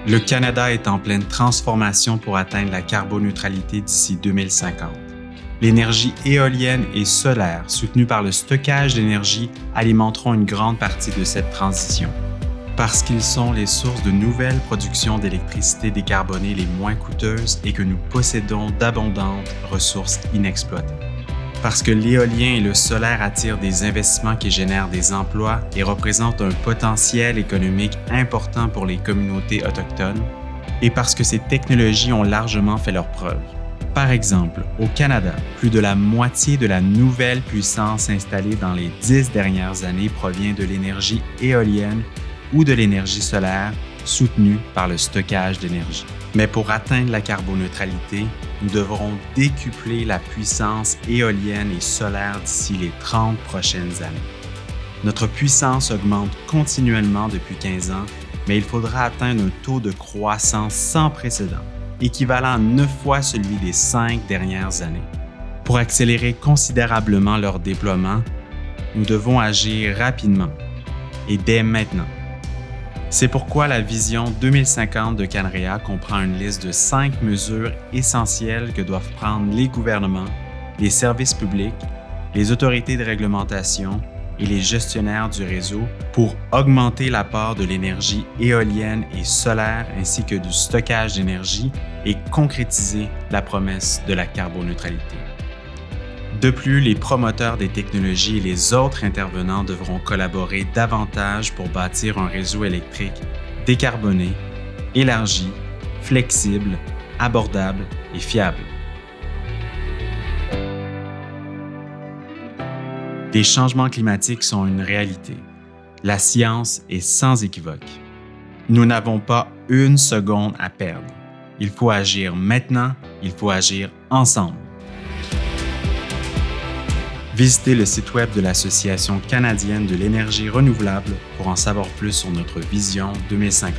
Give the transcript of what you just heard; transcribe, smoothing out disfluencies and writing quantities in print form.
Le Canada est en pleine transformation pour atteindre la carboneutralité d'ici 2050. L'énergie éolienne et solaire, soutenue par le stockage d'énergie, alimenteront une grande partie de cette transition. Parce qu'ils sont les sources de nouvelles productions d'électricité décarbonée les moins coûteuses et que nous possédons d'abondantes ressources inexploitées. Parce que l'éolien et le solaire attirent des investissements qui génèrent des emplois et représentent un potentiel économique important pour les communautés autochtones, et parce que ces technologies ont largement fait leurs preuves. Par exemple, au Canada, plus de la moitié de la nouvelle puissance installée dans les 10 dernières années provient de l'énergie éolienne ou de l'énergie solaire soutenue par le stockage d'énergie. Mais pour atteindre la carboneutralité, nous devrons décupler la puissance éolienne et solaire d'ici les 30 prochaines années. Notre puissance augmente continuellement depuis 15 ans, mais il faudra atteindre un taux de croissance sans précédent, équivalent à 9 fois celui des 5 dernières années. Pour accélérer considérablement leur déploiement, nous devons agir rapidement et dès maintenant. C'est pourquoi la vision 2050 de Canrea comprend une liste de 5 mesures essentielles que doivent prendre les gouvernements, les services publics, les autorités de réglementation et les gestionnaires du réseau pour augmenter l'apport de l'énergie éolienne et solaire ainsi que du stockage d'énergie et concrétiser la promesse de la carboneutralité. De plus, les promoteurs des technologies et les autres intervenants devront collaborer davantage pour bâtir un réseau électrique décarboné, élargi, flexible, abordable et fiable. Les changements climatiques sont une réalité. La science est sans équivoque. Nous n'avons pas une seconde à perdre. Il faut agir maintenant, il faut agir ensemble. Visitez le site web de l'Association canadienne de l'énergie renouvelable pour en savoir plus sur notre vision 2050.